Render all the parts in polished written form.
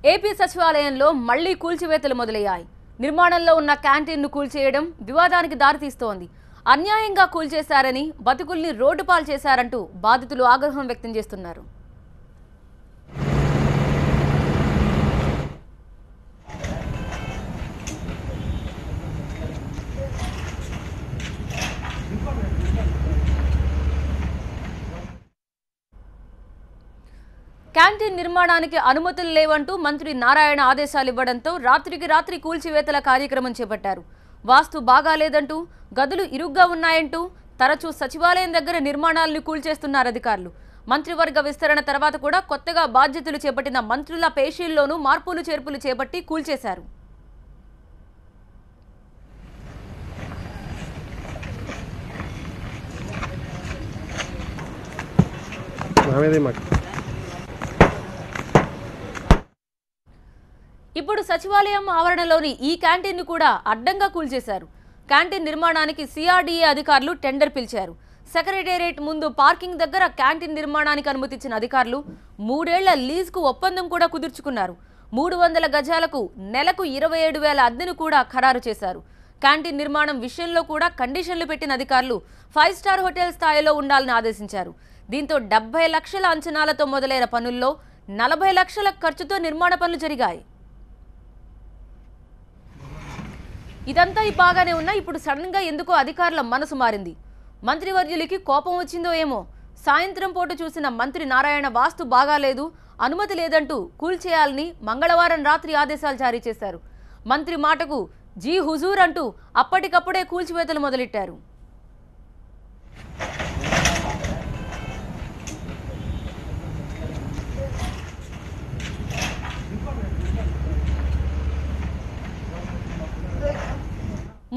AP సచివాలయంలో మళ్లీ కూల్చివేతలు మొదలయ్యాయి. నిర్మాణంలో ఉన్న క్యాంటీన్ను కూల్చేయడం వివాదానికి దారితీస్తోంది. అన్యాయంగా కూల్చేశారని, బతుకుల్ని రోడ్డుపాలు చేశారంటూ బాధితులు ఆగ్రహం వ్యక్తం చేస్తున్నారు. క్యాంటీన్ నిర్మాణానికి అనుమతులు లేవంటూ మంత్రి నారాయణ ఆదేశాలు ఇవ్వడంతో రాత్రికి రాత్రి కూల్చివేతల కార్యక్రమం చేపట్టారు. వాస్తు బాగాలేదంటూ, గదులు ఇరుగ్గా ఉన్నాయంటూ తరచూ సచివాలయం దగ్గర నిర్మాణాలను కూల్చేస్తున్నారు అధికారులు. మంత్రివర్గ విస్తరణ తర్వాత కూడా కొత్తగా బాధ్యతలు చేపట్టిన మంత్రుల పేషీల్లోనూ మార్పులు చేర్పులు చేపట్టి కూల్చేశారు. ఇప్పుడు సచివాలయం ఆవరణలోని ఈ క్యాంటీన్ను కూడా అడ్డంగా కూల్చేశారు. క్యాంటీన్ నిర్మాణానికి సిఆర్డీఏ అధికారులు టెండర్ పిలిచారు. సెక్రటేరియట్ ముందు పార్కింగ్ దగ్గర క్యాంటీన్ నిర్మాణానికి అనుమతించిన అధికారులు 3 ఏళ్ల లీజుకు ఒప్పందం కూడా కుదుర్చుకున్నారు. 300 గజాలకు నెలకు 27,000 అద్దెను కూడా ఖరారు చేశారు. క్యాంటీన్ నిర్మాణం విషయంలో కూడా కండిషన్లు పెట్టిన అధికారులు 5 స్టార్ హోటల్ స్థాయిలో ఉండాలని ఆదేశించారు. దీంతో 70 లక్షల అంచనాలతో మొదలైన పనుల్లో 40 లక్షల ఖర్చుతో నిర్మాణ పనులు జరిగాయి. ఇదంతా బాగానే ఉన్నా ఇప్పుడు సడన్ గా ఎందుకో అధికారుల మనసు మారింది. మంత్రివర్యులకి కోపం వచ్చిందో ఏమో. సాయంత్రం పూట చూసిన మంత్రి నారాయణ వాస్తు బాగాలేదు, అనుమతి లేదంటూ కూల్చేయాలని మంగళవారం రాత్రి ఆదేశాలు జారీ చేశారు. మంత్రి మాటకు జీ హుజూర్ అంటూ అప్పటికప్పుడే కూల్చివేతలు మొదలెట్టారు.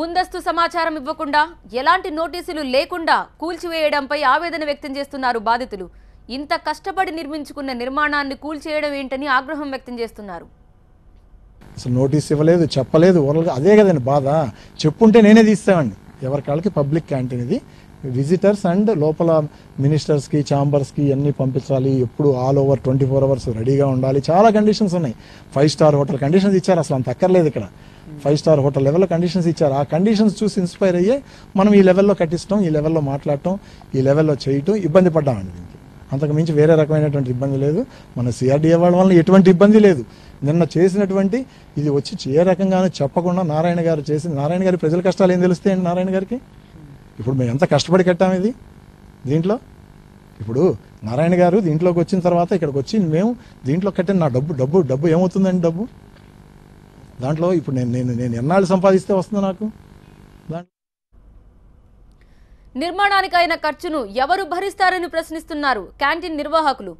ముందస్తు సమాచారం ఇవ్వకుండా, ఎలాంటి నోటీసులు లేకుండా కూల్చివేయడంపై ఆవేదన వ్యక్తం చేస్తున్నారు బాధితులు. ఇంత కష్టపడి నిర్మించుకున్న నిర్మాణాన్ని కూల్చేయడం ఏంటని ఆగ్రహం వ్యక్తం చేస్తున్నారు. అసలు నోటీస్ ఇవ్వలేదు, చెప్పలేదు, అదే కదండి బాధ. చెప్పుంటే నేనే తీస్తామండి. ఎవరి కాళ్ళకి పబ్లిక్ క్యాంటీన్ ఇది. విజిటర్స్ అండ్ లోపల మినిస్టర్స్కి, ఛాంబర్స్కి అన్నీ పంపించాలి. ఎప్పుడు ఆల్ ఓవర్ 24 అవర్స్ రెడీగా ఉండాలి. చాలా కండిషన్స్ ఉన్నాయి. 5 స్టార్ హోటల్ కండిషన్స్ ఇచ్చారు. అసలు అంత అక్కర్లేదు. ఇక్కడ 5 స్టార్ హోటల్ లెవెల్లో కండిషన్స్ ఇచ్చారు. ఆ కండిషన్స్ చూసి ఇన్స్పైర్ అయ్యే మనం ఈ లెవెల్లో కట్టిస్తాం, ఈ లెవెల్లో మాట్లాడటం, ఈ లెవెల్లో చేయటం. ఇబ్బంది పడ్డామండి. దీనికి అంతకు మించి వేరే రకమైనటువంటి ఇబ్బంది లేదు. మన సిఆర్డీఏ వాళ్ళ వల్ల ఎటువంటి ఇబ్బంది లేదు. నిన్న చేసినటువంటి ఇది వచ్చి ఏ రకంగానూ చెప్పకుండా నారాయణ గారు చేసి, నారాయణ గారి ప్రజల కష్టాలు ఏం తెలుస్తాయండి నారాయణ గారికి? ఇప్పుడు మేము ఎంత కష్టపడి కట్టాము ఇది. దీంట్లో ఇప్పుడు నారాయణ గారు దీంట్లోకి వచ్చిన తర్వాత ఇక్కడికి వచ్చి మేము దీంట్లో కట్టిన నా డబ్బు ఏమవుతుందండి? డబ్బు దాంట్లో ఇప్పుడు నేను ఎన్నాళ్ళు సంపాదిస్తే వస్తుంది నాకు? నిర్మాణానికి అయిన ఖర్చును ఎవరు భరిస్తారని ప్రశ్నిస్తున్నారు క్యాంటీన్ నిర్వాహకులు.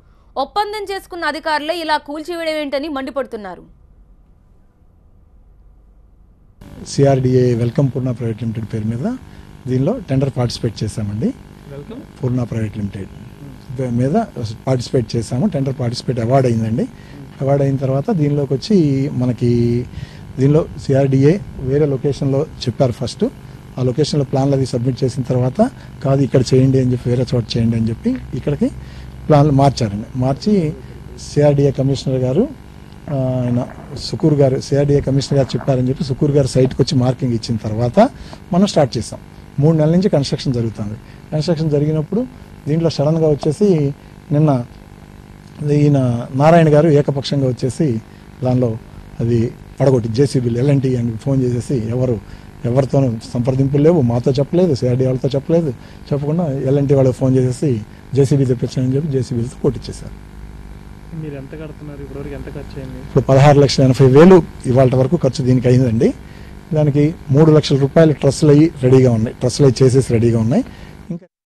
ఒప్పందం చేసుకున్న అధికారులే ఇలా కూల్చివేయడం ఏంటని మండిపడుతున్నారు. సిఆర్డీఏ వెల్కమ్ పూర్ణ ప్రైవేట్ లిమిటెడ్ పేరు మీద దీనిలో టెండర్ పార్టిసిపేట్ చేశామండి. పూర్ణ ప్రైవేట్ లిమిటెడ్ మీద పార్టిసిపేట్ చేశాము. టెండర్ పార్టిసిపేట్ అవార్డు అయిందండి. అవార్డు అయిన తర్వాత దీనిలోకి వచ్చి మనకి దీనిలో సిఆర్డీఏ వేరే లొకేషన్లో చెప్పారు. ఫస్ట్ ఆ లొకేషన్లో ప్లాన్లు అవి సబ్మిట్ చేసిన తర్వాత కాదు ఇక్కడ చేయండి అని చెప్పి, వేరే చోట చేయండి అని చెప్పి ఇక్కడికి ప్లాన్లు మార్చారండి. మార్చి సిఆర్డీఏ కమిషనర్ గారు, ఆయన సుకూర్ గారు, సిఆర్డీఏ కమిషనర్ గారు చెప్పారని చెప్పి సుకూర్ గారు సైట్కి వచ్చి మార్కింగ్ ఇచ్చిన తర్వాత మనం స్టార్ట్ చేసాం. 3 నెలల నుంచి కన్స్ట్రక్షన్ జరుగుతుంది. కన్స్ట్రక్షన్ జరిగినప్పుడు దీంట్లో సడన్గా వచ్చేసి నిన్న ఈయన నారాయణ గారు ఏకపక్షంగా వచ్చేసి దానిలో అది పడగొట్టి జేసీబీలు ఎల్ఎన్టీ అని ఫోన్ చేసేసి ఎవరితోనూ సంప్రదింపులు లేవు, మాతో చెప్పలేదు, సిఆర్డీ వాళ్ళతో చెప్పలేదు, చెప్పకుండా ఎల్ఎన్టీ వాళ్ళకి ఫోన్ చేసేసి జేసీబీ తెప్పించానని చెప్పి జేసీబీలతో కొట్టించేశారు. మీరు ఎంత కడుతున్నారు? ఇప్పటివరకు ఎంత ఖర్చు అయింది? ఇప్పుడు 16,80,000 ఇవాళ వరకు ఖర్చు దీనికి అయిందండి. దానికి 3 లక్షల రూపాయలు ట్రస్సులు అయ్యి రెడీగా ఉన్నాయి. ట్రస్సులు అయ్యి చేసేసి రెడీగా ఉన్నాయి.